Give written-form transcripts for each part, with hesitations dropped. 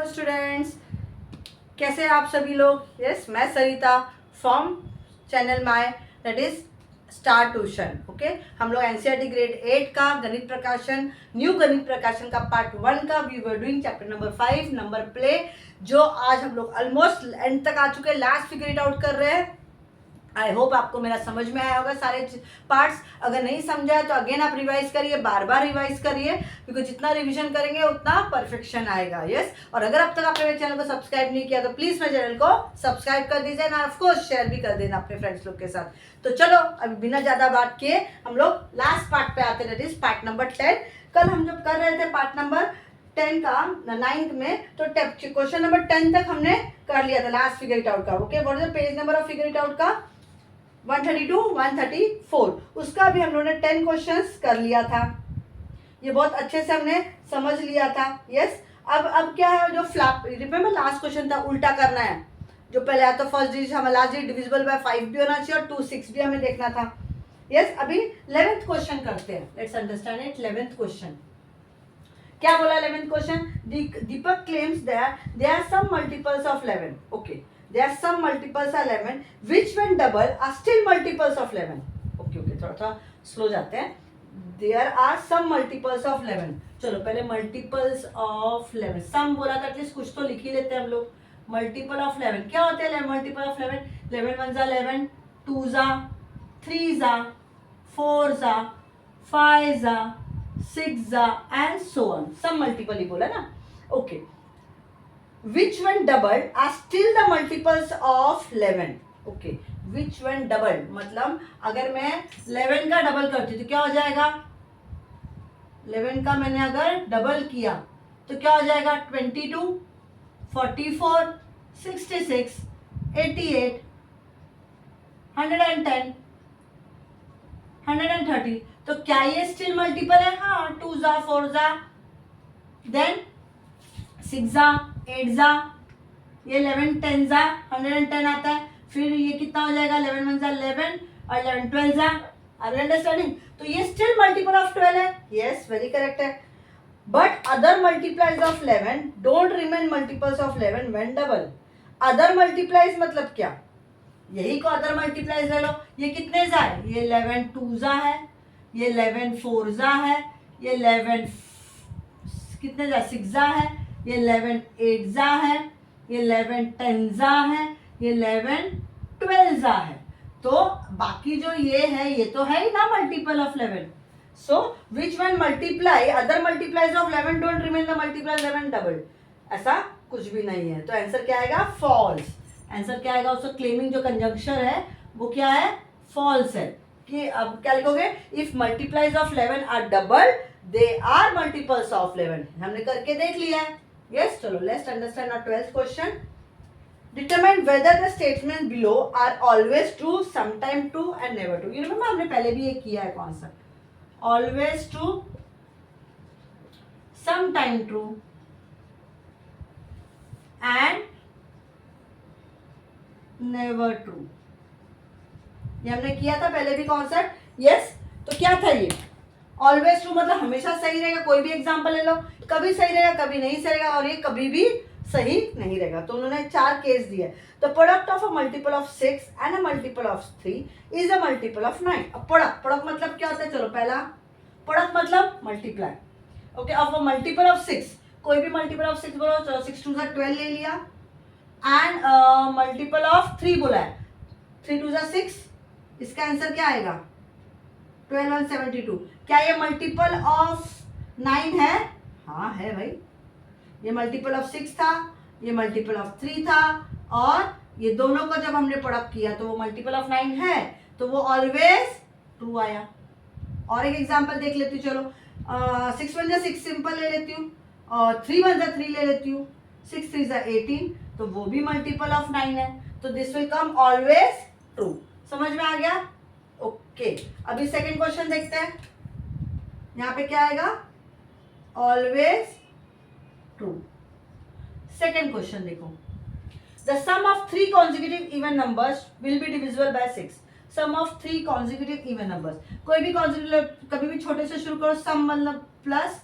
Students, कैसे हैं आप सभी लोग। यस, मैं Sarita from channel my that is star tuition. Okay, हम लोग एनसीईआरटी ग्रेड 8 का गणित प्रकाशन, न्यू गणित प्रकाशन का पार्ट 1 का we were doing chapter number 5 number play, जो आज हम लोग ऑलमोस्ट एंड तक आ चुके हैं, लास्ट फिगर इट आउट कर रहे हैं। आई होप आपको मेरा समझ में आया होगा सारे पार्ट्स। अगर नहीं समझा है तो अगेन आप रिवाइज करिए, बार बार रिवाइज करिए, क्योंकि जितना रिवीजन करेंगे उतना परफेक्शन आएगा। यस, और अगर अब तक आपने मेरे चैनल को सब्सक्राइब नहीं किया तो प्लीज मेरे चैनल को सब्सक्राइब कर दीजिए ना, ऑफकोर्स शेयर भी कर देना अपने फ्रेंड्स लोग के साथ। तो चलो अभी बिना ज्यादा बात किए हम लोग लास्ट पार्ट पे आते हैं, पार्ट नंबर 10। कल हम जब कर रहे थे पार्ट नंबर 10 का 9th में, तो क्वेश्चन नंबर 10 तक हमने कर लिया था लास्ट फिगर इट आउट का। Okay, what is the page number of figure it out का 132 134, उसका भी हम लोगों ने 10 क्वेश्चंस कर लिया था। ये बहुत अच्छे से हमने समझ लिया था। यस, अब क्या है, जो फ्लैप रिमेंबर लास्ट क्वेश्चन था, उल्टा करना है। जो पहले आता तो फर्स्ट डिजिट हमारा लास्ट डिजिट डिविजिबल बाय 5 भी होना चाहिए और 2 6 भी हमें देखना था। यस, अभी 11th क्वेश्चन करते हैं। Let's understand it. 11th question क्या बोला। 11th question, Deepak claims that there are some multiples of 11. Okay, there are some multiples are 11 which when double are still multiples of 11. okay, थोड़ा सा slow जाते हैं। there are some multiples of 11. चलो पहले multiples of 11, सम बोला था, at least कुछ तो लिख ही लेते हैं हम लोग। मल्टीपल ऑफ 11 क्या होते हैं? Multiple of 11, 11 1 11, 2 3 4 5 6 and so on, sum multiple ही बोला ना। Okay, which when doubled are still the multiples of 11. okay, which when doubled मतलब अगर मैं 11 का डबल करती तो क्या हो जाएगा? 11 का मैंने अगर डबल किया तो क्या हो जाएगा? 22 44 66 88 110 130। तो क्या ये स्टिल मल्टीपल है? हाँ, 2 4 देन 6 8 ये 11 10 110 आता है। फिर ये कितना हो जाएगा? 11 1 11 और 11 12 आर यू अंडरस्टैंडिंग? तो ये स्टिल मल्टीपल ऑफ 12 है। यस, वेरी करेक्ट है। But other multiplies of 11 don't remain multiples of 11 when double. Other multiplies मतलब क्या? यही को अदर मल्टीप्लाइज ले लो। ये कितने जा है? ये 11 2 है, ये 11 4 है, ये 11 कितने जा 6 है, ये 11 8 है, ये 11 10 है, ये 11 12 है। तो बाकी जो ये है ये तो है ही ना multiple of 11। So which one multiply other multiplies of 11 don't remain the multiply 11 double, ऐसा कुछ भी नहीं है। तो आंसर क्या आएगा? फॉल्स। आंसर क्या आएगा? उसका क्लेमिंग जो कंजंक्शन है वो क्या है? फॉल्स है। कि अब क्या लिखोगे? If multiples of 11 are double they are multiples of 11। हमने करके देख लिया है। Yes, चलो let's understand our 12th question. Determine whether the statements below are always true, sometime true and never true. You remember हमने पहले भी ये किया है concept. Always true, sometime true and never true. ये हमने किया था पहले भी कॉन्सेप्ट। यस, तो क्या था ये? ऑलवेज ट्रू मतलब हमेशा सही रहेगा। कोई भी एग्जांपल ले लो, कभी सही रहेगा कभी नहीं सही रहेगा, और ये कभी भी सही नहीं रहेगा। तो उन्होंने 4 केस दिए। The product of a multiple of 6 and a multiple of 3 is a multiple of 9। अब प्रोडक्ट मतलब क्या होता है? चलो पहला प्रोडक्ट मतलब multiply. Okay, of a multiple of 6, कोई भी मल्टीपल ऑफ 6 बोलो। चलो 6 2 12 ले लिया। एंड मल्टीपल ऑफ 3 बोला है, 3 2 6, इसका आंसर क्या आएगा? 12 1 72। क्या ये मल्टीपल ऑफ 9 है? हाँ है भाई। ये मल्टीपल ऑफ 6 था, ये मल्टीपल ऑफ 3 था, और ये दोनों को जब हमने प्रोडक्ट किया तो वो मल्टीपल ऑफ 9 है, तो वो ऑलवेज ट्रू आया। और एक एग्जांपल देख लेती हूँ। चलो 6 1 6 सिंपल ले लेती हूँ, और 3 1 3 ले लेती हूँ, 6 3 18, तो वो भी मल्टीपल ऑफ 9 है। तो this will come always true. समझ में आ गया? ओके, अभी सेकेंड क्वेश्चन देखते हैं। यहाँ पे क्या आएगा? Always true. सेकेंड क्वेश्चन देखो, the sum of 3 consecutive even numbers will be divisible by 6। Sum of 3 consecutive even numbers, कोई भी कॉन्जिक्यूटिव कभी भी छोटे से शुरू करो, सम मतलब प्लस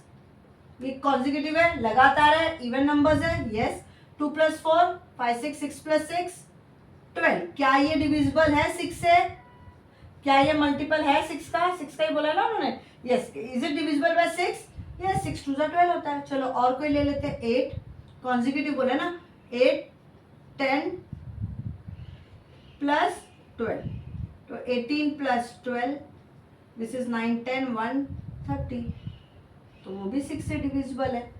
ये कॉन्जिक्यूटिव है, लगातार है, इवन नंबर्स है, यस। 2 + 4 5 6 6 + 6 12। क्या ये डिविजिबल है 6 से? क्या ये मल्टीपल है 6 का? 6 का ही बोला ना उन्होंने, yes. Is it divisible by 6? Yes, 6 2 12 होता है। चलो और कोई ले लेते हैं, 8 कॉन्जिक्यूटिव बोले ना, 8 10 + 12, तो 18 + 12 दिस इज 9 10 1 30, तो वो भी 6 से डिविजिबल है।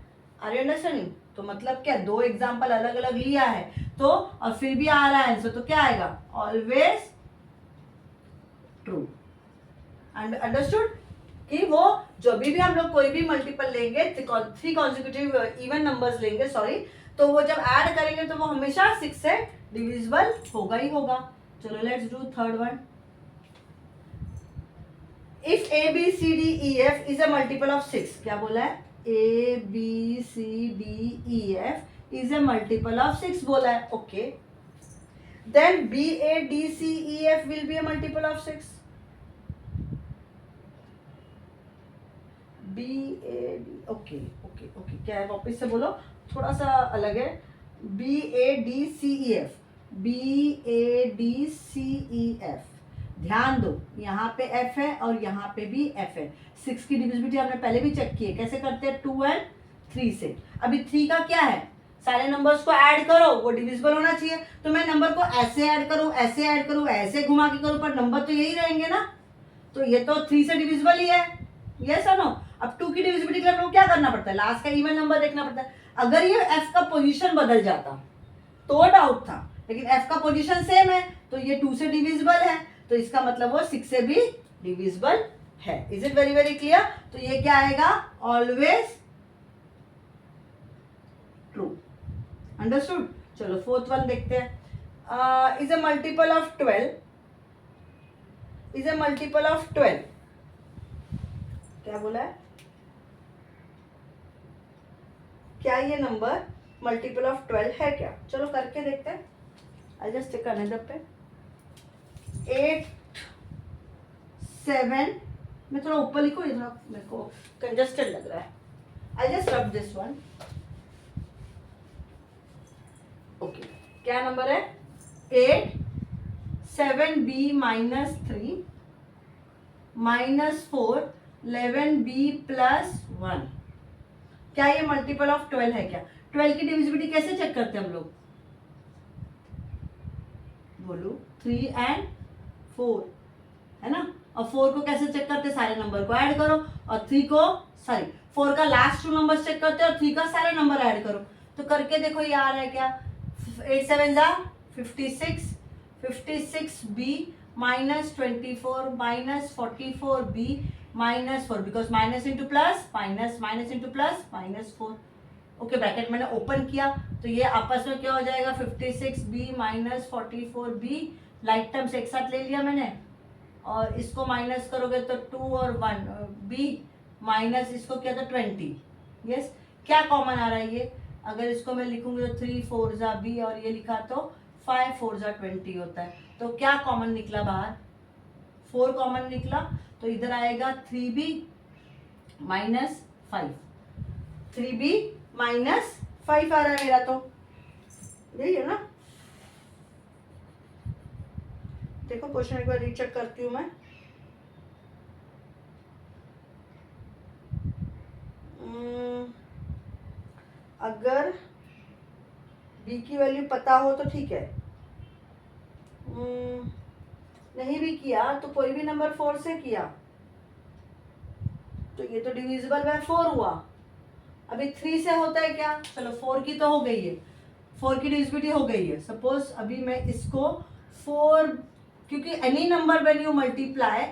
Are you understanding? तो मतलब क्या, दो एग्जाम्पल अलग अलग लिया है तो, और फिर भी आ रहा है आंसर, तो क्या आएगा? Always true. अंडरस्टूड? कि वो जो भी हम लोग कोई भी मल्टीपल लेंगे, 3 कॉन्जिक्यूटिव इवन नंबर्स लेंगे, सॉरी, तो वो जब ऐड करेंगे तो वो हमेशा 6 से डिविजिबल होगा ही होगा। चलो let's do third one. If A B C D E F is a multiple of 6, क्या बोला है? A B C D E F is a multiple of 6 बोला है, okay. Then B A D C E F will be a multiple of 6। B A D, okay okay okay, क्या है वापिस से बोलो, थोड़ा सा अलग है। B A D C E F, B A D C E F, ध्यान दो यहाँ पे f है और यहाँ पे भी f है। 6 की डिविजिबिलिटी हमने पहले भी चेक की है, कैसे करते हैं? 2 और 3 से। अभी 3 का क्या है? सारे नंबर्स को ऐड करो, वो डिविजिबल होना चाहिए, तो मैं नंबर को ऐसे ऐड करूं, ऐसे ऐड करूं, ऐसे घुमा के करूं, पर नंबर तो यही रहेंगे ना, तो ये तो 3 से डिविजिबल ही है, यस और नो। अब 2 की डिविजिबिलिटी के लिए हम लोग क्या करना पड़ता है? लास्ट का इवन नंबर देखना पड़ता है। अगर ये f का पोजीशन बदल जाता तो डाउट था, लेकिन f का पोजीशन सेम है, तो ये 2 से डिविजिबल है, तो इसका मतलब वो 6 से भी डिविजिबल है। Is it very very clear? तो ये क्या आएगा? Always true. अंडरस्टूड? चलो फोर्थ वन देखते हैं। Is a multiple of 12, is a multiple of 12, क्या बोला है? क्या ये नंबर मल्टीपल ऑफ 12 है क्या? चलो करके देखते हैं। I just take another pen. 8 7, मैं थोड़ा ऊपर लिखूं, थोड़ा मेरे को कंजस्टेड लग रहा है। I just rub this one. Okay, क्या नंबर है? 8 7b - 3 -4 11b + 1। क्या ये मल्टीपल ऑफ 12 है क्या? 12 की डिविजिबिलिटी कैसे चेक करते हैं हम लोग? बोलो, 3 और 4 है ना, और 4 को कैसे चेक करते हैं? सारे नंबर को ऐड करो, और 3 को, सॉरी 4 का लास्ट 2 नंबर चेक करते हैं, और 3 का सारे नंबर ऐड करो, तो करके देखो ये आ रहा है क्या? 8 7 जा 56, 56b -24 -44b -4, because minus into plus minus, minus into plus -4। Okay, bracket मैंने ओपन किया, तो ये आपस में क्या हो जाएगा? 56b -44b, लाइक टर्म्स एक साथ ले लिया मैंने, और इसको माइनस करोगे तो 2 और 1 b माइनस इसको क्या था? 20। यस, क्या कॉमन आ रहा है ये? अगर इसको मैं लिखूंगी तो 3 4 जा b, और ये लिखा तो 5 4 जा 20 होता है, तो क्या कॉमन निकला बाहर? 4 कॉमन निकला, तो इधर आएगा 3b - 5, 3b - 5 आ रहा है मेरा, तो यही है ना। देखो क्वेश्चन एक बार रीचेक करती हूँ मैं। अगर b की वैल्यू पता हो तो ठीक है, नहीं भी किया तो कोई भी नंबर 4 से किया तो ये तो डिविजिबल बाय 4 हुआ। अभी 3 से होता है क्या? चलो 4 की तो हो गई है, 4 की डिविजिबिलिटी हो गई है। सपोज अभी मैं इसको 4, क्योंकि any number when you multiply,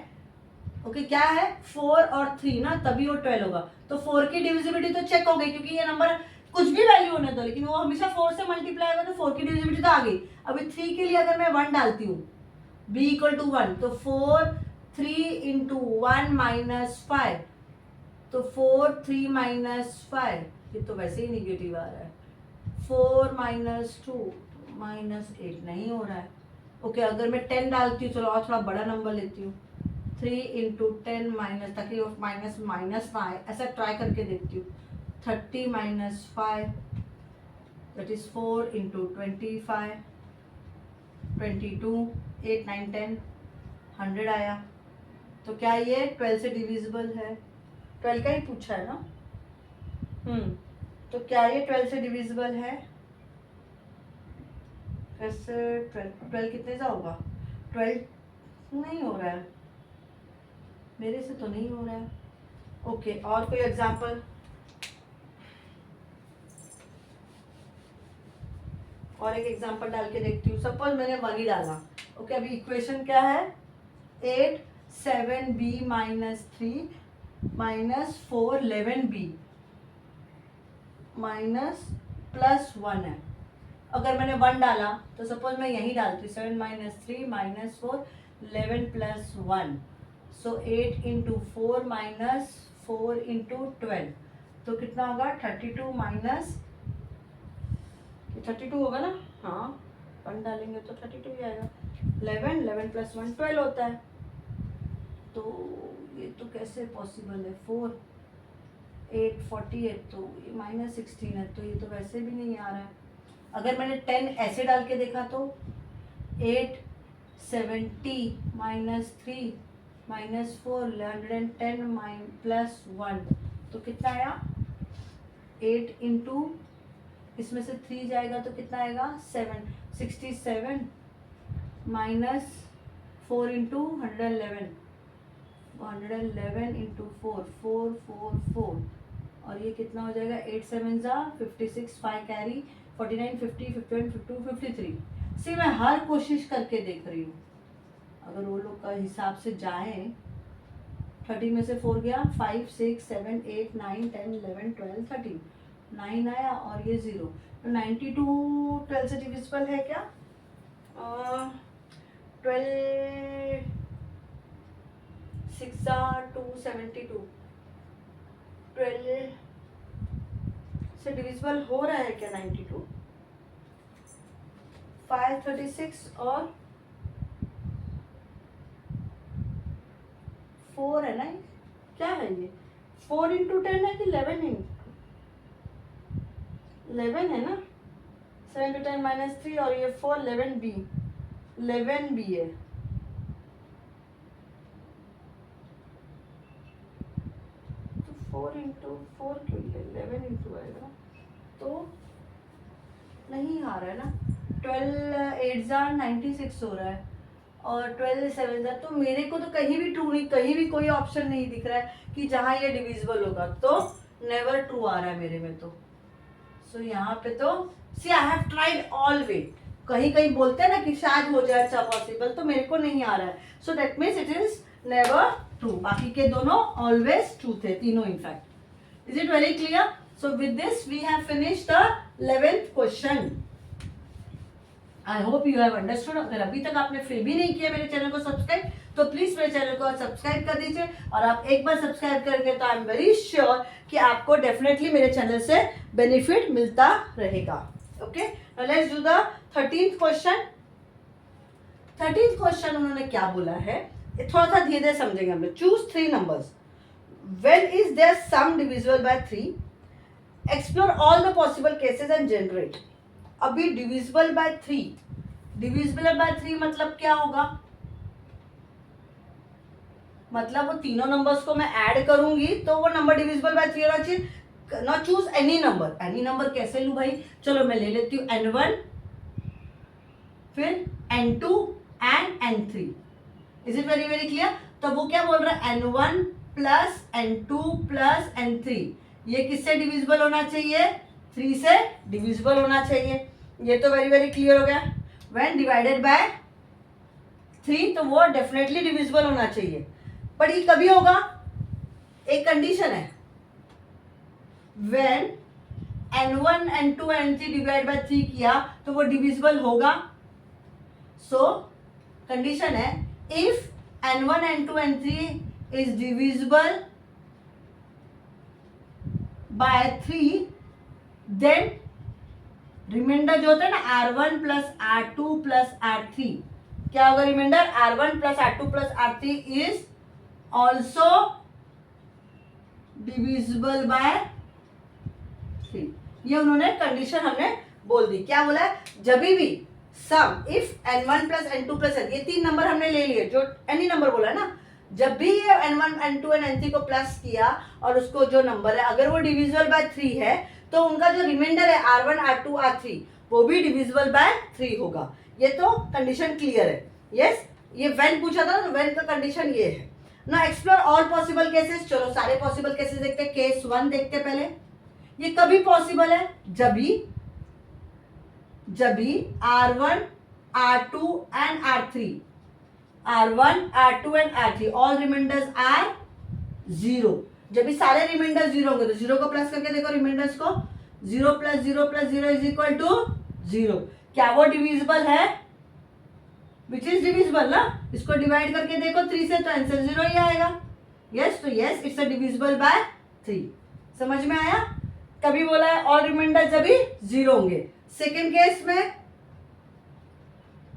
okay, क्या है 4 और 3 ना, तभी वो 12 होगा, तो 4 की डिविजिबिलिटी तो चेक हो गई, क्योंकि ये नंबर कुछ भी वैल्यू होने दो, लेकिन वो हमेशा 4 से मल्टीप्लाई होगा, तो 4 की डिविजिबिलिटी तो आ गई। अभी 3 के लिए अगर मैं 1 डालती हूँ, b = 1, तो 4 3 × 1 - 5, तो 4 3 - 5, ये तो वैसे ही निगेटिव आ रहा है। 4 - 2 -8 नहीं हो रहा है। ओके, अगर मैं 10 डालती हूँ, चलो और थोड़ा बड़ा नंबर लेती हूँ, 3 × 10 ताकि -5 ऐसा ट्राई करके देखती हूँ, 30 minus 5, that is 4 into 25, 22, 8, 9, 10, 100 आया। तो क्या ये 12 से डिविजिबल है? 12 का ही पूछा है ना। तो क्या ये 12 से डिविजिबल है? कैसे 12 कितने का होगा? 12 नहीं हो रहा है मेरे से, तो नहीं हो रहा है। ओके, और कोई एग्जांपल? और एक एग्जांपल डाल के देखती हूँ। सपोज मैंने 1 ही डाला। ओके, अभी इक्वेशन क्या है? 8 7b minus 3 minus 4 11b minus plus 1 है। अगर मैंने 1 डाला तो सपोज मैं यही डालती हूँ, 7 माइनस 3 माइनस 4 11 प्लस 1, सो 8 इंटू 4 माइनस 4 इंटू 12, तो कितना होगा? 32 माइनस 32 होगा ना। हाँ, 1 डालेंगे तो 32 ही आएगा। 11 प्लस 1 12 होता है। तो ये तो कैसे पॉसिबल है? 4 8 48, तो ये माइनस 16 है, तो ये तो वैसे भी नहीं आ रहा है। अगर मैंने 10 ऐसे डाल के देखा तो 8 70 माइनस 3 माइनस 4 110 प्लस 1, तो कितना आया? 8 इंटू, इसमें से 3 जाएगा तो कितना आएगा? 7 67 माइनस 4 इंटू 111 इंटू 4 4 4 4, और ये कितना हो जाएगा? 8 7 जा 56, 5 कैरी 49 50 51 52 53। सी मैं हर कोशिश करके देख रही हूँ, अगर वो लोग का हिसाब से जाए। 30 में से 4 गया, 5 6 7 8 9 10 11 12 13, 9 आया और ये 0, तो 92 12 से डिविजिबल है क्या? 12 6 272, 12 से डिविजिबल हो रहा है क्या 92? 5 36 और 4 है ना, क्या है ये? 4 इंटू 10 है कि 11 इंटू 11 है ना। 7 to 10 माइनस 3, और ये 4 11 बी है। तो 4 इंटू 4 क्यों? 11 इंटू आएगा, तो नहीं आ रहा है ना। 12 8 जा 96 हो रहा है, और 12 7 जा, तो मेरे को तो कहीं भी ट्रू नहीं, कहीं भी कोई ऑप्शन नहीं दिख रहा है कि जहाँ ये डिविजिबल होगा, तो नेवर ट्रू आ रहा है मेरे में। तो सो यहाँ पे तो सी आई हैव ट्राइड ऑल वे। कहीं कहीं बोलते हैं ना कि शायद हो जाए अच्छा पॉसिबल, तो मेरे को नहीं आ रहा है। So that means it is never true. बाकी के दोनों ऑलवेज ट्रू थे, तीनों in fact. Is it very clear? So with this we have finished the 11th question. I hope you have understood. अगर अभी तक आपने फिर भी नहीं किया मेरे चैनल को सब्सक्राइब, तो प्लीज मेरे चैनल को सब्सक्राइब कर दीजिए। और आप एक बार सब्सक्राइब करके, तो आई एम वेरी श्योर कि आपको डेफिनेटली मेरे चैनल से बेनिफिट मिलता रहेगा। Okay, now let's do the 13th question. 13th question उन्होंने क्या बोला है, थोड़ा सा धीरे धीरे समझेंगे हम लोग। Choose 3 numbers, when is there sum divisible by 3, explore all the possible cases and generate. अभी डिविजिबल बाय 3, डिविजिबल बाय 3 मतलब क्या होगा? मतलब वो तीनों नंबर्स को मैं ऐड करूंगी तो वो नंबर डिविजिबल बाय 3 होना चाहिए। ना choose any number. Any number कैसे लूं भाई? चलो मैं ले लेती हूँ n1, फिर n2 and n3। Is it very very clear? तो वो क्या बोल रहा है? n1 plus n2 plus n3, ये किससे डिविजिबल होना चाहिए? 3 से डिविजिबल होना चाहिए। ये तो वेरी वेरी क्लियर हो गया। व्हेन डिवाइडेड बाय 3, तो वो डेफिनेटली डिविजिबल होना चाहिए। पर ये कभी होगा? एक कंडीशन है, when n1 n2 n3 divide by 3 किया तो वो डिविजिबल होगा। सो कंडीशन है, if n1 n2 n3 is divisible by 3, then remainder जो होता है ना r1 plus r2 plus r3, क्या होगा remainder? r1 plus r2 plus r3 is also divisible by ये उन्होंने कंडीशन हमने बोल दी। क्या बोला है, जब भी sum if n1 plus n2 plus n, ये 3 नंबर हमने ले लिए जो एनी नंबर बोला है ना, जब भी ये n1 n2 एंड n3 को प्लस किया और उसको जो नंबर है अगर वो डिविजिबल बाय 3 है तो उनका जो रिमाइंडर है r1 r2 r3 वो भी डिविजिबल बाय 3 होगा। ये तो कंडीशन क्लियर है। यस, ये व्हेन पूछा था ना, व्हेन का कंडीशन ये है ना। एक्सप्लोर ऑल पॉसिबल केसेस, चलो सारे पॉसिबल केसेस देखते हैं। केस 1 देखते हैं पहले। ये कभी पॉसिबल है, जब भी r1 r2 and r3 r1 r2 and r3 all remainders are 0। जब भी सारे रिमाइंडर 0 होंगे तो 0 को प्लस करके देखो रिमाइंडर्स को, 0 plus 0 plus 0 is equal to 0। क्या वो डिविजिबल है, विच इज डिविजिबल ना। इसको डिवाइड करके देखो 3 से तो आंसर 0 ही आएगा। यस, तो yes it's a divisible by 3। समझ में आया। कभी बोला है ऑल रिमाइंडर जब भी 0 होंगे। सेकेंड केस में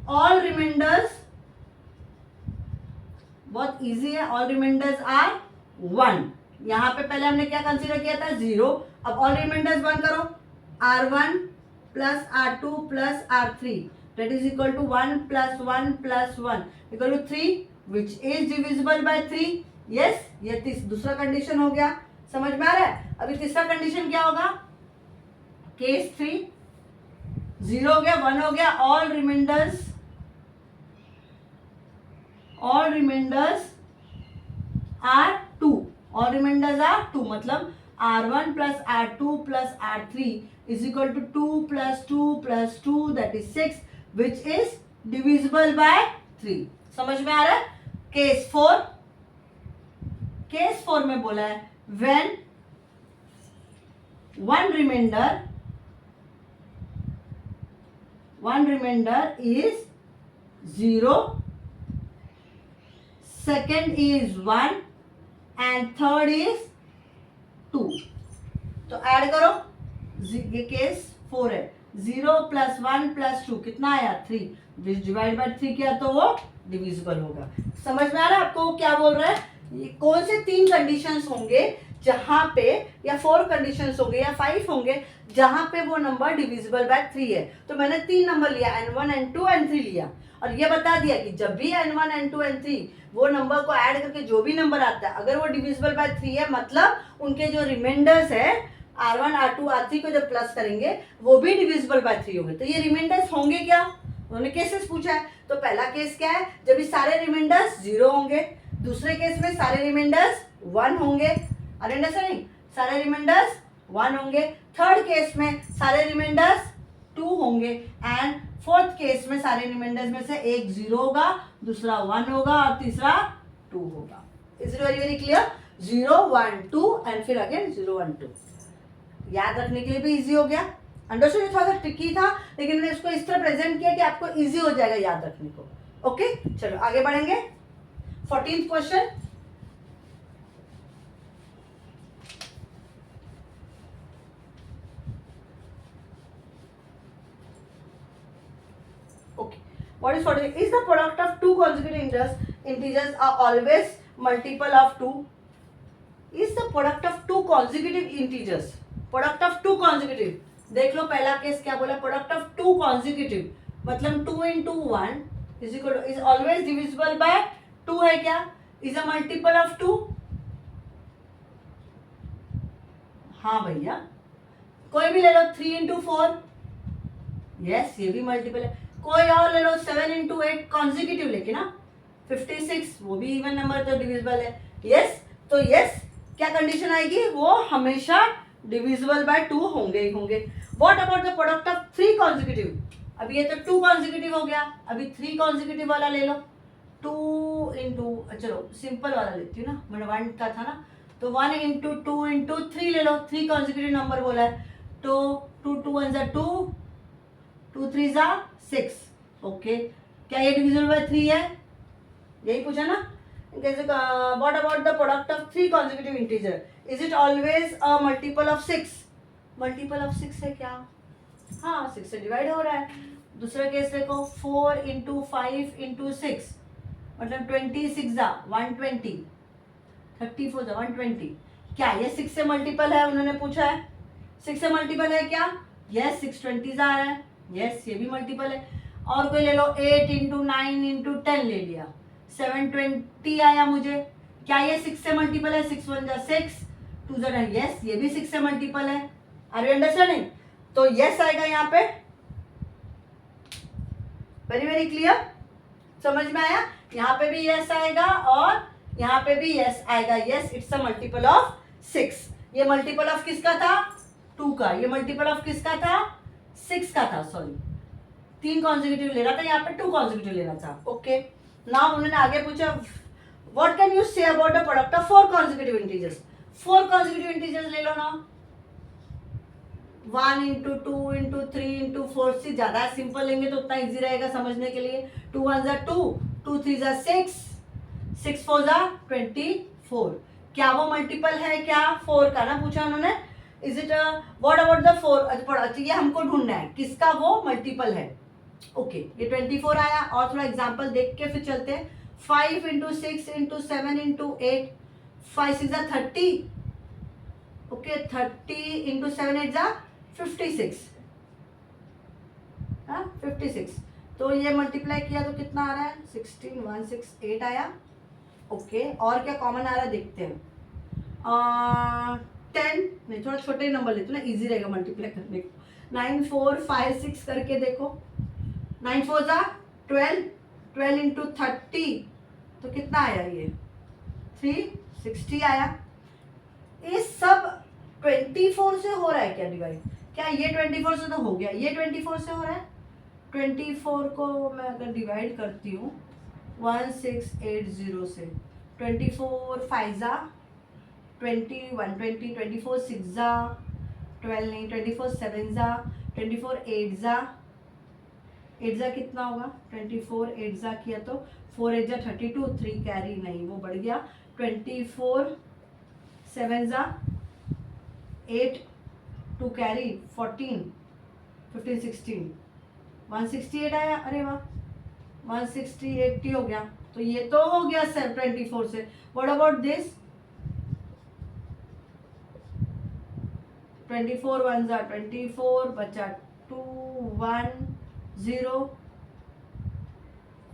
ऑल रिमाइंडर्स, बहुत इजी है, ऑल रिमाइंडर्स आर 1। यहां पे पहले हमने क्या कंसीडर किया था, 0। अब ऑल रिमाइंडर्स 1 करो, r1 plus r2 plus r3 that is equal to 1 plus 1 plus 1 equal to 3 which is divisible by 3। yes, ये दूसरा कंडीशन हो गया। समझ में आ रहा है। अभी तीसरा कंडीशन क्या होगा, केस 3 0 हो गया, 1 हो गया, all remainders are 2, all remainders are 2 मतलब r1 plus r2 plus r3 is equal to 2 plus 2 plus 2 that is 6 which is divisible by 3। समझ में आ रहा है। केस 4 में बोला है when one remainder is 0, second is 1 and third is 2। तो add करो, ये केस 4 है, 0 प्लस 1 प्लस 2 कितना आया 3, डिवाइड बाय 3 किया तो वो डिविजिबल होगा। समझ में आ रहा है आपको वो क्या बोल रहा है। ये कौन से 3 कंडीशंस होंगे जहां पे, या 4 कंडीशंस होंगे या 5 होंगे जहां पे वो नंबर डिविजिबल बाय 3 है। तो मैंने 3 नंबर लिया, n1 n2 n3 लिया और ये बता दिया कि जब भी n1 n2 n3 वो नंबर को ऐड करके जो भी नंबर आता है अगर वो डिविजिबल बाय 3 है मतलब उनके जो रिमाइंडर्स है r1 r2 r3 को जब प्लस करेंगे वो भी डिविजिबल बाय 3 होंगे। तो ये रिमाइंडर्स होंगे क्या, उन्होंने केसेस पूछा है। तो पहला केस क्या है, जब ये सारे रिमाइंडर्स 0 होंगे। दूसरे केस में सारे रिमाइंडर्स 1 होंगे, अंडरस्टैंडिंग, सारे रिमाइंडर्स 1 होंगे। थर्ड केस में सारे रिमाइंडर्स 2 होंगे एंड फोर्थ केस में सारे रिमाइंडर्स में से एक 0 होगा, दूसरा 1 होगा और तीसरा 2 होगा। Is it very very clear. 0 1 2 and फिर अगेन 0 1 2। याद रखने के लिए भी इजी हो गया। अंडरस्टूड, थोड़ा सा ट्रिकी था लेकिन मैंने इसको इस तरह प्रेजेंट किया कि आपको इजी हो जाएगा याद रखने को। ओके, चलो आगे बढ़ेंगे। 14th question, okay, what is 14? Is the product of two consecutive integers are always multiple of 2? Is the product of two consecutive integers, product of two consecutive, देख लो पहला केस क्या बोला, प्रोडक्ट ऑफ 2 consecutive मतलब 2 into 1 is equal to is always divisible by 2 है क्या, is a multiple of 2। हाँ भैया, कोई भी ले लो 3 into 4, यस ये भी मल्टीपल है। कोई और ले लो 7 into 8 कॉन्जिक्यूटिव लेके ना 56, वो भी इवन नंबर तो डिविजिबल है। यस, तो यस क्या कंडीशन आएगी, वो हमेशा डिविजिबल बाय 2 होंगे ही होंगे। What about the product of 3 consecutive, अभी ये तो 2 कॉन्जिक्यूटिव हो गया, अभी 3 कॉन्जिक्यूटिव वाला ले लो। 2 into, चलो सिंपल वाला लेती हूँ ना, मैंने 1 का था ना, तो 1 into 2 into 3 ले लो, 3 कॉन्जिक्यूटिव नंबर बोला है तो 2 2 1 2, 2 3 6। ओके, क्या ये डिविजिबल बाय 3 है, यही पूछा ना। What about the product of 3 consecutive integer, is it always a multiple of 6? Multiple of 6 है क्या, हाँ 6 से डिवाइड हो रहा है। दूसरा केस देखो 4 into 5 into 6 मतलब 26 120, 34 120, क्या ये 6 से मल्टीपल है, उन्होंने पूछा है 6 से मल्टीपल है क्या? यस, 620 आ रहा है, यस ये भी मल्टीपल है। और कोई ले लो, 8 इंटू 9 इंटू 10 ले लिया, 720 आया मुझे। क्या ये 6 से मल्टीपल है? 6 1 जा 6, 2 जा, यस ये भी 6 से मल्टीपल है। Are you understanding? तो यस आएगा यहाँ पे। वेरी वेरी क्लियर, समझ में आया? यहाँ पे भी यस आएगा और यहाँ पे भी यस आएगा। Yes, it's a multiple of 6। ये मल्टीपल ऑफ किसका था? 2 का। ये मल्टीपल ऑफ किसका था? 6 का था, सॉरी 3 कॉन्जिक्यूटिव ले रहा था, यहाँ पे 2 कॉन्जिक्यूटिव लेना था। ओके, नाउ उन्होंने आगे पूछा what can you say about the product of 4 consecutive integers. 4 consecutive integers ले लो ना, 1 इंटू 2 इंटू 3 इंटू 4 से ज्यादा सिंपल लेंगे तो उतना इजी रहेगा समझने के लिए। 2 1 जा 2, 2 3 जा 6, 6 4 जा 24। क्या वो मल्टीपल है क्या 4 का? ना पूछा उन्होंने, is it what about the 4। अच्छा ये हमको ढूंढना है किसका वो मल्टीपल है। ओके, ये 24 आया। और थोड़ा एग्जांपल देख के फिर चलते हैं। 5 इंटू 6 इंटू 7 इंटू 8, 5 6 जा 30। ओके, 30 इंटू 7 8 जा 56, 56। तो ये मल्टीप्लाई किया तो कितना आ रहा है? 16 1 6 8 आया। ओके, और क्या कॉमन आ रहा है देखते हैं। 10 नहीं, थोड़ा छोटे नंबर लेते ना, इजी रहेगा मल्टीप्लाई करने को। 9 4 5 6 करके देखो, 9 4 जा 12, 12 इंटू 30 तो कितना आया? ये 360 आया। ये सब 24 से हो रहा है क्या डिवाइड? क्या ये 24 से तो हो गया, ये 24 से हो रहा है। 24 को मैं अगर डिवाइड करती हूँ 1680 से, 24 5 जा 21 20, 24 6 जा 12 नहीं, 24 7 जा 24 8 जा 8 जा कितना होगा? 24 8 जा किया तो 4 8 जा 32, 3 कैरी नहीं वो बढ़ गया। 24 7 जा 8, 2 कैरी 14, 15 16, 168 आया। अरे वाह, 160 80 हो गया। तो ये तो हो गया 24 से। What about this? 24 1 जा 24 बचा 2 1 0,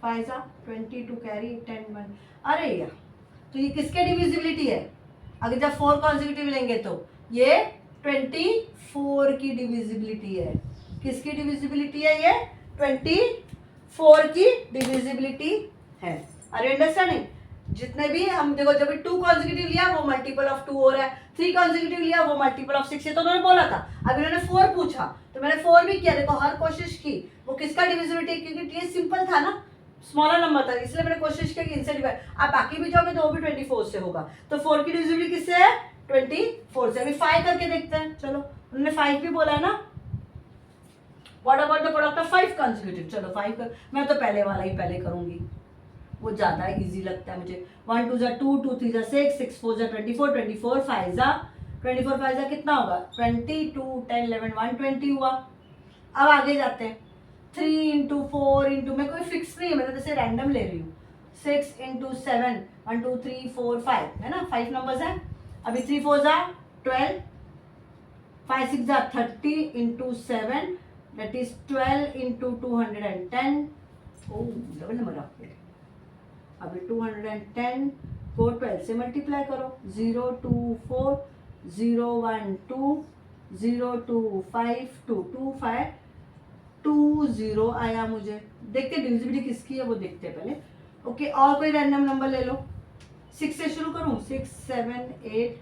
5 जा 22 कैरी 10 1। अरे यार, तो ये किसके डिविजिबिलिटी है? अगर जब 4 कॉन्जिक्यूटिव लेंगे तो ये 24 की डिविजिबिलिटी है। किसकी डिविजिबिलिटी है? ये 24 की डिविजिबिलिटी है। Are you understanding? जितने भी हम देखो, जब 2 कॉन्जिक्यूटिव लिया वो मल्टीपल ऑफ 2 हो रहा है, 3 कॉन्जिक्यूटिव लिया वो मल्टीपल ऑफ 6 है। तो उन्होंने बोला था, अब इन्होंने 4 पूछा तो मैंने 4 भी किया। देखो हर कोशिश की वो किसका डिविजिबिलिटी, क्योंकि ये सिंपल था ना, स्मॉलर नंबर था, इसलिए मैंने कोशिश की कि इनसे डिवाइड। आप बाकी भी जाओगे तो वो भी 24 से होगा। तो 4 की डिविजिबिलिटी किससे है? 24 से। अभी 5 करके देखते हैं। चलो, उन्होंने 5 भी बोला है ना। What about the product of 5 consecutive. चलो 5 कर, मैं तो पहले वाला ही पहले करूंगी, वो ज्यादा इजी लगता है मुझे। 1 2 जा 2, 2 3 जा 6, 6 4 जा 24, 24 5 जा 24 5 जा कितना होगा? 22 10 11 120 हुआ। अब आगे जाते हैं। 3 इंटू 4 इंटू, मैं कोई फिक्स नहीं है, मैं तो जैसे रैंडम ले रही हूँ। 6 इंटू 7 1 2 3 4 5 है ना, 5 नंबर्स हैं। अभी 3 4 जा 12, 5 6 जा 30 इंटू 7 दैट इज 12 इंटू 210। ओ डबल नंबर आ गया। अभी 210 को 12 से मल्टीप्लाई करो। 0 2 4 0 1 2 0 2 5 2 2 5 2 0 आया मुझे। देखते डिविजिबिलिटी किसकी है वो देखते हैं पहले। ओके, और कोई रैंडम नंबर ले लो। 6 से शुरू करूँ, 6 7 8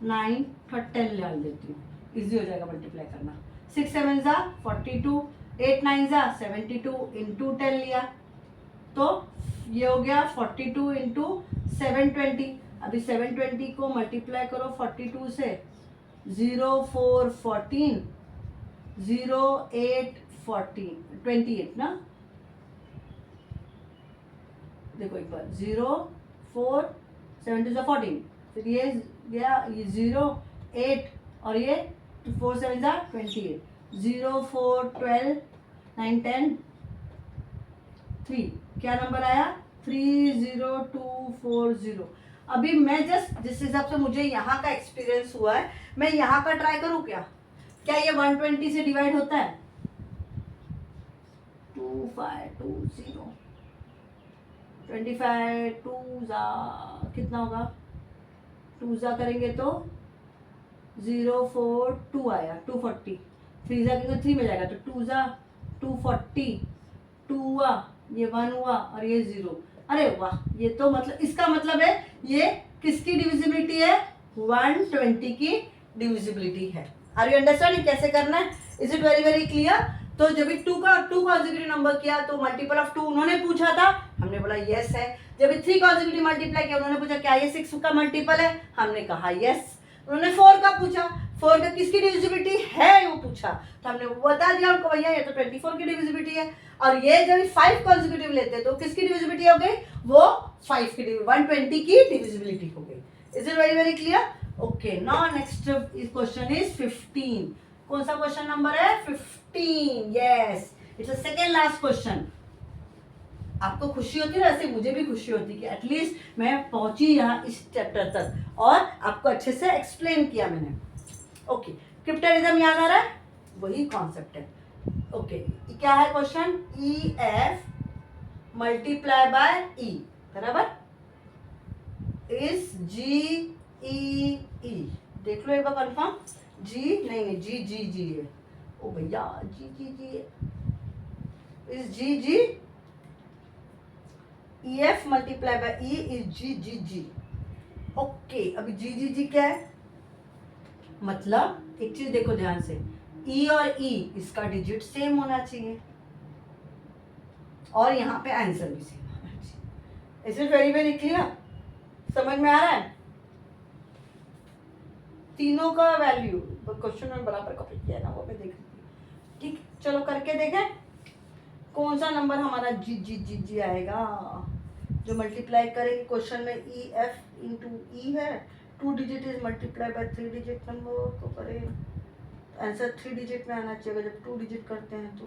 9 10 डाल देती हूँ, इजी हो जाएगा मल्टीप्लाई करना। 6 7 जा 42, 8 9 जा 72 इंटू 10 लिया तो ये हो गया 42 इंटू 720। अभी 720 को मल्टीप्लाई करो 42 से। 0 4 14 0 8 14 28 ना, देखो एक बार 0 4 7 2 14, फिर ये गया ये 0 8 और ये 4 7 जा 28, 0 4 12 9 10 3, क्या नंबर आया? 30240। अभी मैं जस्ट जिस हिसाब से मुझे यहाँ का एक्सपीरियंस हुआ है, मैं यहाँ का ट्राई करूँ क्या? क्या ये 120 से डिवाइड होता है? 2520 25 टू जा कितना होगा? 2 जा करेंगे तो 042 आया, 240। 3 जा करेंगे 3 में जाएगा तो 2 जा 240, 2 हुआ, ये 1 हुआ और ये 0। अरे वाह, ये तो मतलब इसका मतलब है ये किसकी डिविजिबिलिटी है? 120 की डिविजिबिलिटी है। आर यू अंडरस्टैंडिंग कैसे करना है? Is it very very clear? तो जब भी 2 कॉन्जिक्यूटिव नंबर किया तो मल्टीपल ऑफ 2 उन्होंने पूछा था, हमने बोला यस है। जब 3 कॉन्जिक्यूटिव मल्टीप्लाई किया उन्होंने पूछा क्या ये 6 का मल्टीपल है, हमने कहा यस। उन्होंने 4 का पूछा, 4 का किसकी डिविजिबिलिटी है वो पूछा, तो हमने वो बता दिया उनको, भैया ये तो 24 की डिविजिबिलिटी है। और ये जब 5 कॉन्जिक्यूटिव लेते तो किसकी डिविजिबिलिटी हो गई? वो 5 की 120 की डिविजिबिलिटी हो गई। Is it very very clear? Okay, now next question is 15। कौन सा क्वेश्चन नंबर है? 15। Yes, it's a second last question. आपको खुशी होती है, ऐसे मुझे भी खुशी होती कि एटलीस्ट मैं पहुंची यहाँ इस चैप्टर तक और आपको अच्छे से एक्सप्लेन किया मैंने। ओके, क्रिप्टोनिज्म याद आ रहा है? वही कॉन्सेप्ट है। ओके, क्या है question? E F multiply by E बराबर इज जी ई ई। देख लो एक बार कंफर्म। जी नहीं, जी जी जी है। ओ भैया, G G G is G G E F multiply by E is G G G. Okay, अभी जी जी जी क्या है? मतलब एक चीज देखो ध्यान से, ई और ई इसका डिजिट सेम होना चाहिए और यहाँ पे आंसर भी सेम होना चाहिए। Is it very very clear? समझ में आ रहा है? तीनों का वैल्यू क्वेश्चन में बराबर कॉपी किया है ना, वो मैं देख रही। ठीक, चलो करके देखें कौन सा नंबर हमारा जी जी जी जी आएगा जो मल्टीप्लाई करेंगे। क्वेश्चन में ई एफ इंटू ई है, 2 digit is multiply by 3 digit number को करें, आंसर 3 डिजिट में आना चाहिए जब 2 डिजिट करते हैं तो।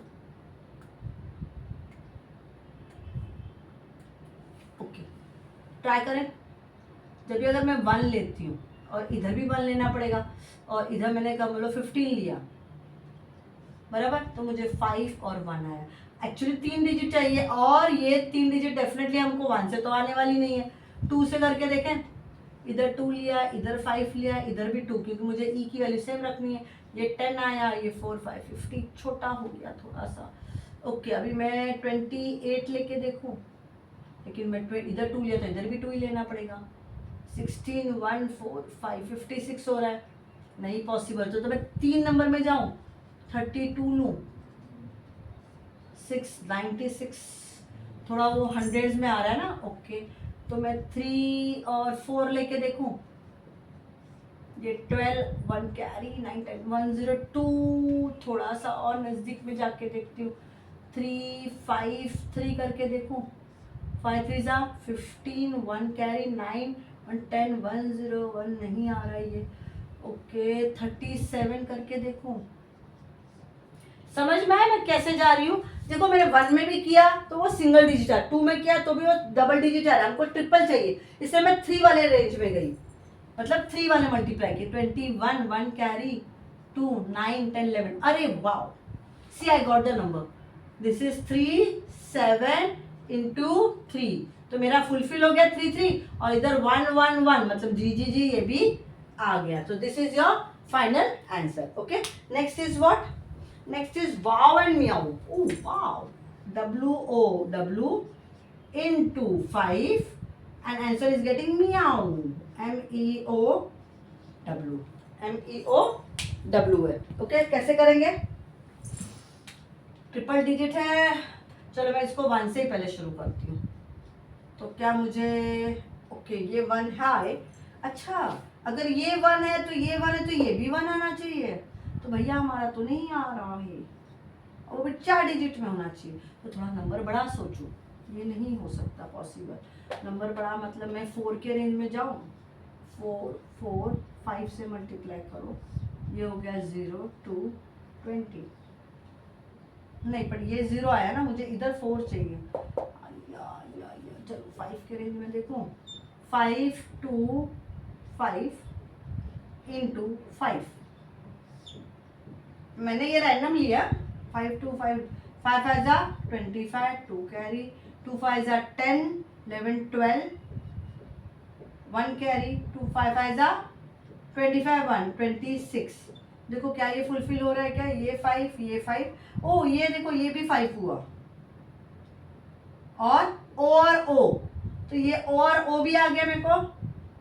ओके, ट्राई करें। जब भी अगर मैं 1 लेती हूँ और इधर भी 1 लेना पड़ेगा और इधर मैंने कहा मतलब 15 लिया बराबर, तो मुझे 5 और 1 आया। एक्चुअली 3 डिजिट चाहिए और ये 3 डिजिट डेफिनेटली हमको 1 से तो आने वाली नहीं है। 2 से करके देखें, इधर 2 लिया, इधर 5 लिया, इधर भी 2, क्योंकि मुझे ई की वैल्यू सेम रखनी है। ये 10 आया, ये 4 5 50, छोटा हो गया थोड़ा सा। ओके, अभी मैं 28 लेके देखूँ, लेकिन मैं इधर 2 लिया तो इधर भी 2 ही लेना पड़ेगा। 16 1 4 5 56 हो रहा है, नहीं पॉसिबल। तो मैं 3 नंबर में जाऊँ, 32 लूँ, 6 96, थोड़ा वो हंड्रेड्स में आ रहा है ना। ओके, तो मैं 3 और 4 लेके देखूं, ये 12 1 कैरी 9 10 102, थोड़ा सा और नज़दीक में जाके देखती हूँ, 3 5 3 करके देखूं, 5 3 जा 15 1 कैरी 9 1 10 101 नहीं आ रहा है ये। ओके, 37 करके देखूं। समझ में आया मैं कैसे जा रही हूँ? देखो मैंने 1 में भी किया तो वो सिंगल डिजिट है, 2 में किया तो भी वो डबल डिजिट आ रहा है, हमको ट्रिपल चाहिए, इसलिए मैं 3 वाले रेंज में गई, मतलब 3 वाले मल्टीप्लाई किए। 21 1 कैरी 2 9 10 11। अरे wow, see I got the number, this is 3 7 into 3, तो मेरा फुलफिल हो गया 3 3, और इधर 1 1 1 मतलब जी जी जी ये भी आ गया। तो this is your final answer. Okay, next is what? Next is wow and meow. Oh wow. WOW into 5 and answer is getting meow. MEOW. MEOW है। ओके, कैसे करेंगे? ट्रिपल डिजिट है, चलो मैं इसको 1 से ही पहले शुरू करती हूँ। तो क्या मुझे, ओके ये 1 है, अच्छा अगर ये 1 है तो ये 1 है तो ये भी 1 आना चाहिए, तो भैया हमारा तो नहीं आ रहा है, और वो भी 4 डिजिट में होना चाहिए। तो थोड़ा नंबर बड़ा सोचो, ये नहीं हो सकता पॉसिबल। नंबर बड़ा मतलब मैं 4 के रेंज में जाऊँ, 4 4 5 से मल्टीप्लाई करो, ये हो गया 0 2 20, नहीं पर ये 0 आया ना, मुझे इधर 4 चाहिए। चलो 5 के रेंज में देखो, 5 2 5 इंटू 5, मैंने ये रैंडम लिया, 5 2 5 5 5 जा 25, 2 कैरी, 2 5 जा 10 11 12, 1 कैरी, 2 5 5 जा 25 1 26। देखो क्या ये फुलफिल हो रहा है क्या, ये 5 ये 5, ओ ये देखो ये भी 5 हुआ, और ओ, तो ये और ओ भी आ गया मेरे को।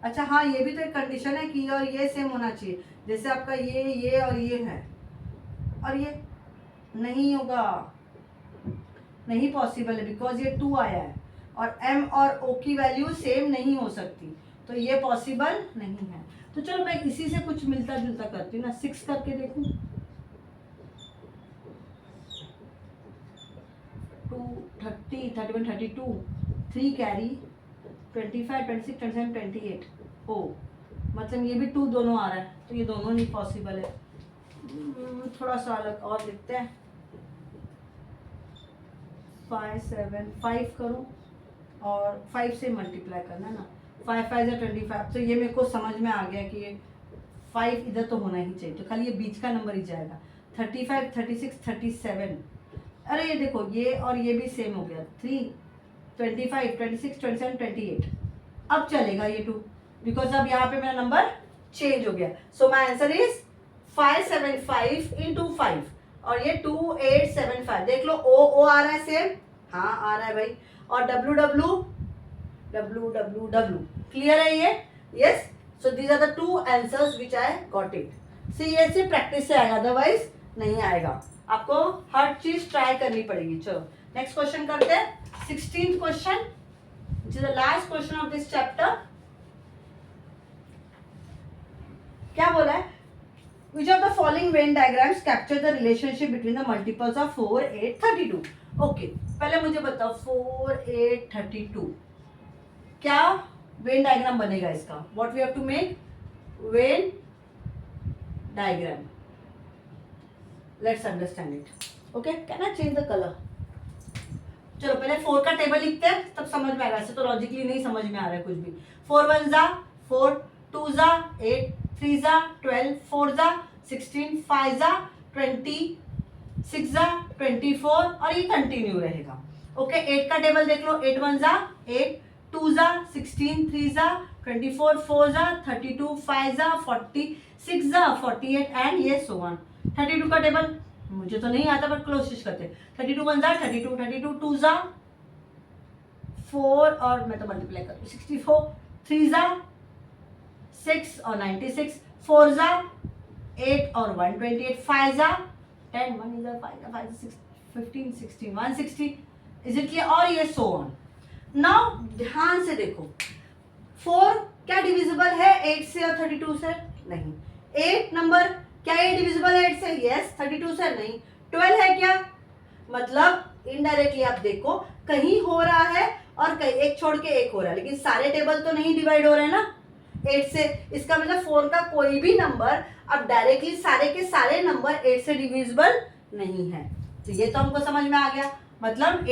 अच्छा हाँ, ये भी तो एक कंडीशन है कि और ये सेम होना चाहिए, जैसे आपका ये और ये है, और ये नहीं होगा, नहीं पॉसिबल है, बिकॉज ये 2 आया है और m और o की वैल्यू सेम नहीं हो सकती, तो ये पॉसिबल नहीं है। तो चलो मैं इसी से कुछ मिलता जुलता करती हूँ ना, 6 करके देखूँ, 2 30 31 32, 3 कैरी, 25 26 27 28, ओ मतलब ये भी 2 दोनों आ रहा है, तो ये दोनों नहीं पॉसिबल है। थोड़ा सा अलग और लिखते हैं, 5 7 5 करूँ और 5 से मल्टीप्लाई करना है ना, 5 5 या 25, तो ये मेरे को समझ में आ गया कि ये 5 इधर तो होना ही चाहिए, तो खाली ये बीच का नंबर ही जाएगा। 35 36 37, अरे ये देखो ये और ये भी सेम हो गया, 3 25 26 27 28, अब चलेगा ये 2, बिकॉज अब यहाँ पे मेरा नंबर चेंज हो गया। सो माई आंसर इज 575 इंटू 5, और ये 2875। देख लो ओ आ रहा है सेम, हाँ आ रहा है भाई, और W W W W W clear है ये, yes. So these are the 2 answers which I got it. See ये सिर्फ प्रैक्टिस से आएगा, अदरवाइज नहीं आएगा, आपको हर चीज ट्राई करनी पड़ेगी। चलो नेक्स्ट क्वेश्चन करते हैं, 16th question which is the last question of this chapter. क्या बोला है, which of the following Venn diagrams capture the relationship between the multiples of 4 8 32? Okay पहले मुझे बताओ 4 8 32 क्या वेन डायग्राम बनेगा इसका, what we have to make Venn diagram, let's understand it. Okay can I change the colour, चलो पहले 4 का table लिखते हैं तब समझ में आएगा, ऐसे तो लॉजिकली नहीं समझ में आ रहा है कुछ भी। 4 1 जा 4, 2 जा 8, 3 जा 12, 4 जा 16, 5 जा 20, 6 जा 24, और ये कंटिन्यू रहेगा। ओके 8 का टेबल देख लो, 8 1 जा 8, 2 जा 16, 3 जा 24, 4 जा 32, 5 जा 40, 6 जा 48 एंड ये सो ऑन। 32 का टेबल मुझे तो नहीं आता पर कोशिश करते, 32 1 जा 32, 32 2 जा 4 और मैं तो मल्टीप्लाई करूँ 64, 3 जा 6 और 96, 4 जा 8 और 128, 5 जा 10, 1 is a 5 6 15 16 160, is it clear, और ये सो ऑन। नाउ ध्यान से देखो, 4 क्या डिविजिबल है 8 से और 32 से, नहीं। 8 नंबर क्या ये डिविजिबल है 8 से, यस। 32 से नहीं। 12 है क्या, मतलब इनडायरेक्टली आप देखो कहीं हो रहा है और कहीं एक छोड़ के एक हो रहा है, लेकिन सारे टेबल तो नहीं डिवाइड हो रहे हैं ना 8 से, इसका मतलब 4 का कोई भी नंबर अब डायरेक्टली सारे के सारे नंबर 8 से डिविजिबल नहीं है, तो ये तो हमको समझ में आ गया, मतलब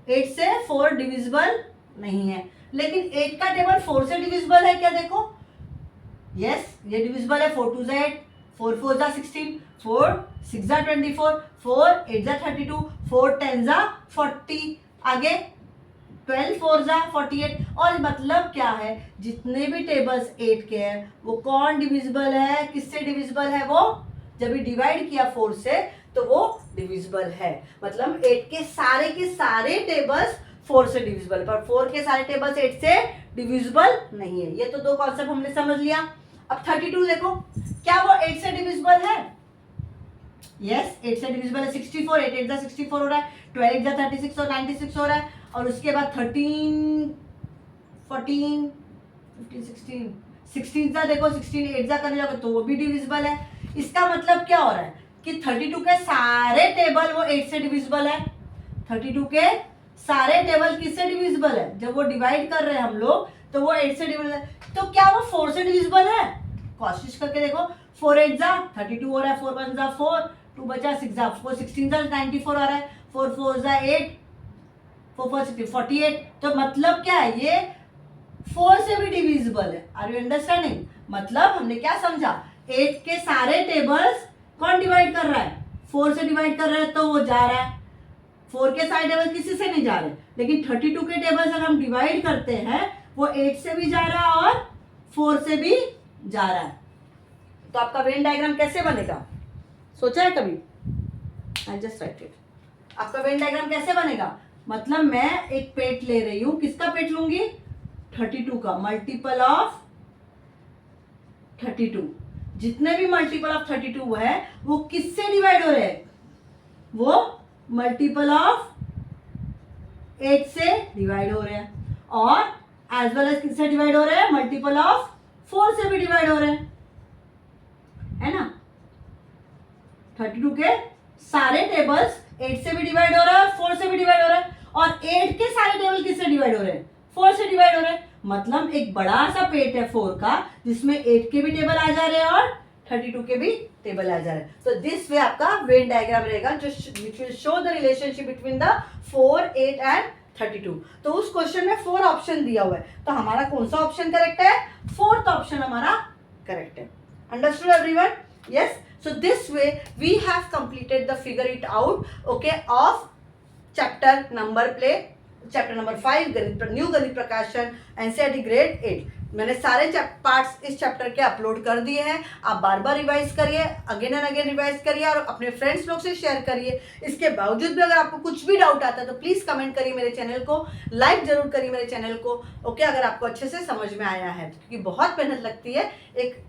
8 से 4 डिविजिबल नहीं है। लेकिन 8 का टेबल 4 से डिविजिबल है क्या, देखो यस ये डिविजिबल है, 4 2 जा 8, 4 4 जा 16, 4 6 जा 24, 4 8 जा 32, 4 10 जा 40, आगे 12 4 जा 48, और मतलब क्या है जितने भी टेबल्स 8 के हैं वो कौन डिविजिबल है, किससे डिविजिबल है, वो जब भी डिवाइड किया 4 से तो वो डिविजिबल है, मतलब 8 के सारे टेबल्स 4 से डिविजिबल, पर 4 के सारे टेबल्स 8 से डिविजिबल नहीं है। ये तो 2 कॉन्सेप्ट हमने समझ लिया। अब 32 देखो, क्या वो 8 से डिविजिबल है, यस 8 से डिविजिबल है। 64 8 8 जा 64 हो रहा है, 12 8 जा 36 और 96 हो रहा है, और उसके बाद 13 14 15 16 जा देखो 16 8 जा करने जाओगे तो वो भी डिविजिबल है। इसका मतलब क्या हो रहा है कि 32 के सारे टेबल वो 8 से डिविजिबल है, 32 के सारे टेबल किससे डिविजिबल है, जब वो डिवाइड कर रहे हैं हम लोग तो वो 8 से डिविजिबल है, तो क्या वो 4 से डिविजिबल है, कोशिश करके देखो। 4 8 जा 32 हो रहा है, 4 1 जा 4, 2 बचा 6 जा 4, 16 जा 94 आ रहा है, 4 4 जा 8, 4 4 60 48, तो मतलब क्या है ये 4 से भी डिविजिबल है। आर यू अंडरस्टैंडिंग, मतलब हमने क्या समझा 8 के सारे टेबल्स कौन डिवाइड कर रहा है? 4 से डिवाइड कर रहा है तो वो जा रहा है। 4 के सारे टेबल किसी से नहीं जा रहे, लेकिन 32 के टेबल्स अगर हम डिवाइड करते हैं वो 8 से भी जा रहा है और 4 से भी जा रहा है। तो आपका वेन डायग्राम कैसे बनेगा, सोचा है कभी? I just right it. आपका वेन डायग्राम कैसे बनेगा? मतलब मैं एक पेट ले रही हूं, किसका पेट लूंगी? 32 का, मल्टीपल ऑफ 32। जितने भी मल्टीपल ऑफ 32 है वो किससे डिवाइड हो रहे हैं? वो मल्टीपल ऑफ 8 से डिवाइड हो रहे हैं, और एज वेल एज किससे डिवाइड हो रहे हैं? मल्टीपल ऑफ 4 से भी डिवाइड हो रहे हैं, है ना। 32 के सारे टेबल्स 8 से भी डिवाइड हो रहा है और 4 से भी डिवाइड हो रहा है, और 8 के सारे टेबल किससे डिवाइड हो रहे हैं? 4 से डिवाइड हो रहे हैं। मतलब एक बड़ा सा पेट है 4 का, जिसमें 8 के भी टेबल आ जा रहे हैं और 32 के भी टेबल आ जा रहे हैं। तो दिस वे आपका वेन डायग्राम रहेगा, जो which will show the relationship between the 4, 8 and 32। तो उस क्वेश्चन में 4 ऑप्शन दिया हुआ है, तो हमारा कौन सा ऑप्शन करेक्ट है? 4th ऑप्शन हमारा करेक्ट है। Understood everyone? Yes. So this way we have completed the figure it out, okay, of chapter number 5 new गणित प्रकाशन एनसीईआरटी ग्रेड 8। मैंने सारे पार्ट्स इस चैप्टर के अपलोड कर दिए हैं। आप बार बार रिवाइज करिए, अगेन एंड अगेन रिवाइज करिए और अपने फ्रेंड्स लोग से शेयर करिए। इसके बावजूद भी अगर आपको कुछ भी डाउट आता है तो प्लीज़ कमेंट करिए मेरे चैनल को, लाइक जरूर करिए मेरे चैनल को, ओके, अगर आपको अच्छे से समझ में आया है, क्योंकि बहुत मेहनत लगती है एक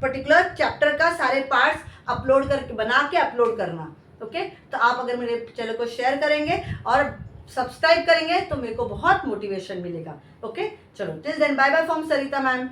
पर्टिकुलर चैप्टर का सारे पार्ट्स अपलोड करके बना के अपलोड करना, ओके। तो आप अगर मेरे चैनल को शेयर करेंगे और सब्सक्राइब करेंगे तो मेरे को बहुत मोटिवेशन मिलेगा, ओके। चलो, till then bye bye from Sarita ma'am.